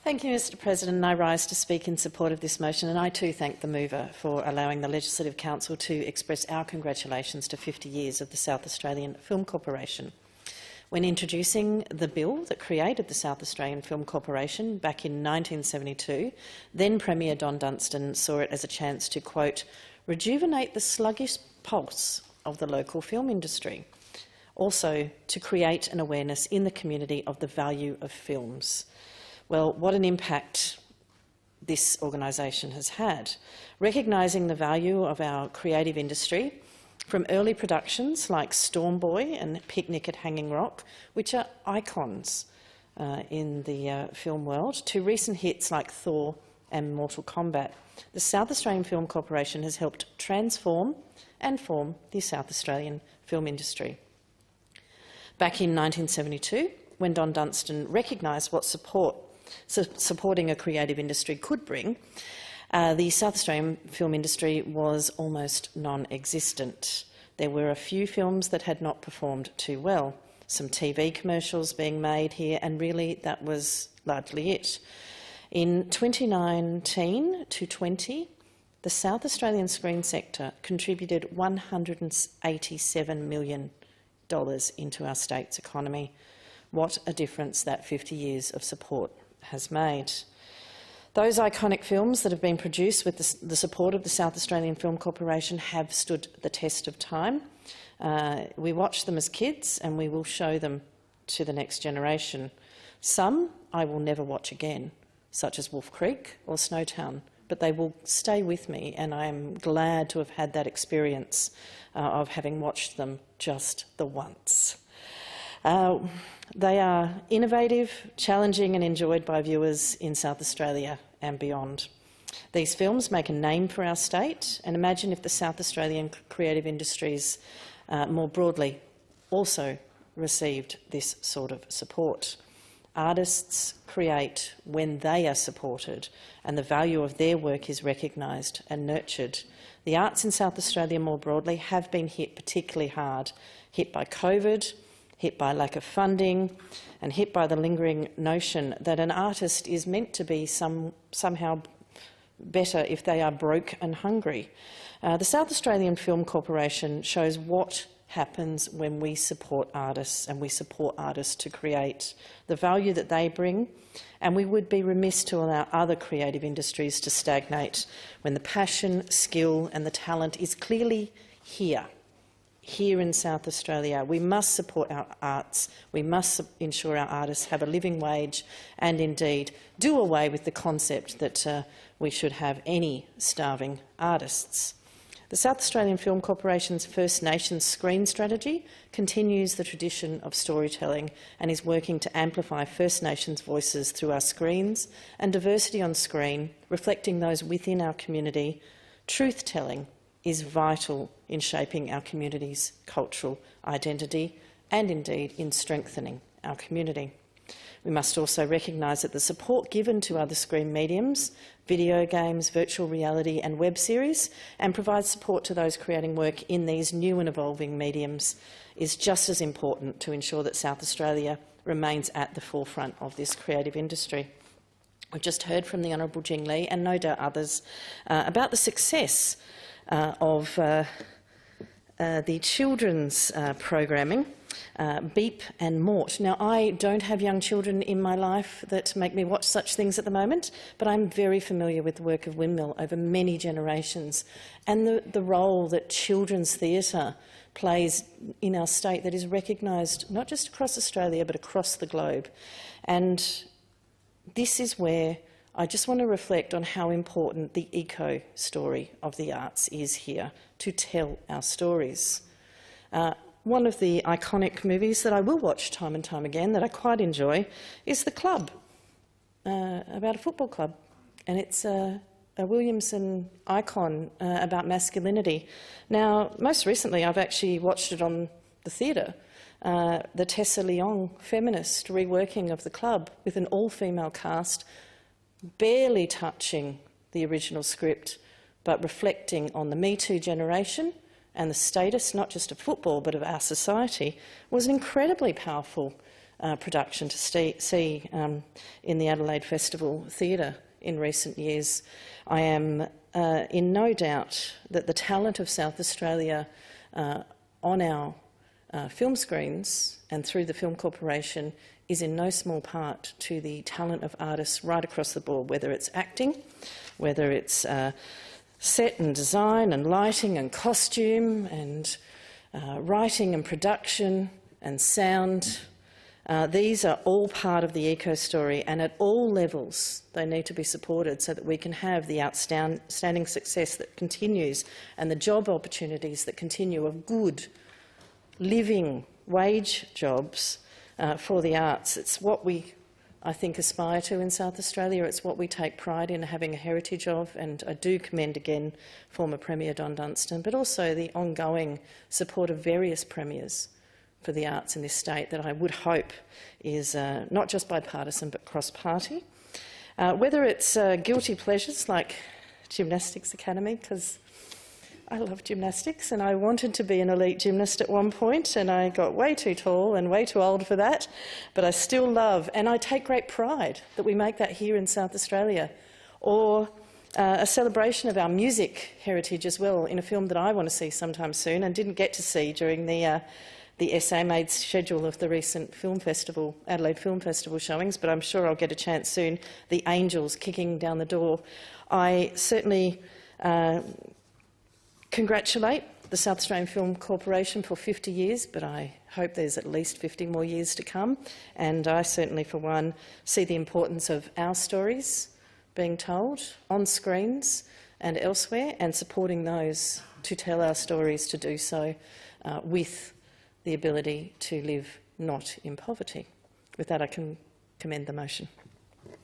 Thank you, Mr President. I rise to speak in support of this motion, and I too thank the mover for allowing the Legislative Council to express our congratulations to 50 years of the South Australian Film Corporation. When introducing the bill that created the South Australian Film Corporation back in 1972, then Premier Don Dunstan saw it as a chance to, quote, rejuvenate the sluggish pulse of the local film industry, also to create an awareness in the community of the value of films. Well, what an impact this organisation has had. Recognising the value of our creative industry, from early productions like Storm Boy and Picnic at Hanging Rock, which are icons in the film world, to recent hits like Thor and Mortal Kombat, the South Australian Film Corporation has helped transform and form the South Australian film industry. Back in 1972, when Don Dunstan recognised what supporting a creative industry could bring, the South Australian film industry was almost non-existent. There were a few films that had not performed too well, some TV commercials being made here, and really that was largely it. In 2019 to 20, the South Australian screen sector contributed $187 million into our state's economy. What a difference that 50 years of support has made. Those iconic films that have been produced with the support of the South Australian Film Corporation have stood the test of time. We watched them as kids and we will show them to the next generation. Some I will never watch again, such as Wolf Creek or Snowtown, but they will stay with me, and I am glad to have had that experience of having watched them just the once. They are innovative, challenging and enjoyed by viewers in South Australia and beyond. These films make a name for our state, and imagine if the South Australian creative industries more broadly also received this sort of support. Artists create when they are supported and the value of their work is recognised and nurtured. The arts in South Australia more broadly have been hit particularly hard, hit by COVID, hit by lack of funding, and hit by the lingering notion that an artist is meant to be somehow better if they are broke and hungry. The South Australian Film Corporation shows what happens when we support artists, and we support artists to create the value that they bring, and we would be remiss to allow other creative industries to stagnate when the passion, skill and the talent is clearly here in South Australia. We must support our arts, we must ensure our artists have a living wage, and indeed do away with the concept that we should have any starving artists. The South Australian Film Corporation's First Nations screen strategy continues the tradition of storytelling and is working to amplify First Nations voices through our screens and diversity on screen, reflecting those within our community. Truth-telling is vital in shaping our community's cultural identity and indeed in strengthening our community. We must also recognise that the support given to other screen mediums, video games, virtual reality and web series, and provide support to those creating work in these new and evolving mediums is just as important to ensure that South Australia remains at the forefront of this creative industry. We've just heard from the Honourable Jing Lee, and no doubt others, about the success of the children's programming, Beep and Mort. Now, I don't have young children in my life that make me watch such things at the moment, but I'm very familiar with the work of Windmill over many generations and the role that children's theatre plays in our state that is recognised not just across Australia but across the globe. And this is where I just want to reflect on how important the eco-story of the arts is here to tell our stories. One of the iconic movies that I will watch time and time again that I quite enjoy is The Club, about a football club, and it's a Williamson icon about masculinity. Now, most recently I've actually watched it on the theatre, the Tessa Leong feminist reworking of The Club with an all-female cast, barely touching the original script, but reflecting on the Me Too generation and the status not just of football but of our society, was an incredibly powerful production to see in the Adelaide Festival Theatre in recent years. I am in no doubt that the talent of South Australia on our film screens and through the Film Corporation is in no small part to the talent of artists right across the board, whether it's acting, whether it's set and design and lighting and costume and writing and production and sound. These are all part of the eco-story, and at all levels they need to be supported so that we can have the outstanding success that continues and the job opportunities that continue of good, living wage jobs for the arts. It's what we, I think, aspire to in South Australia. It's what we take pride in having a heritage of, and I do commend again former Premier Don Dunstan, but also the ongoing support of various premiers for the arts in this state that I would hope is not just bipartisan but cross-party. Whether it's guilty pleasures like Gymnastics Academy, because I love gymnastics and I wanted to be an elite gymnast at one point and I got way too tall and way too old for that, but I still love and I take great pride that we make that here in South Australia. Or a celebration of our music heritage as well in a film that I want to see sometime soon and didn't get to see during the SA made schedule of the recent film festival, Adelaide Film Festival showings, but I'm sure I'll get a chance soon. The Angels kicking down the door. I certainly congratulate the South Australian Film Corporation for 50 years, but I hope there's at least 50 more years to come. And I certainly, for one, see the importance of our stories being told on screens and elsewhere, and supporting those to tell our stories, to do so with the ability to live not in poverty. With that, I can commend the motion.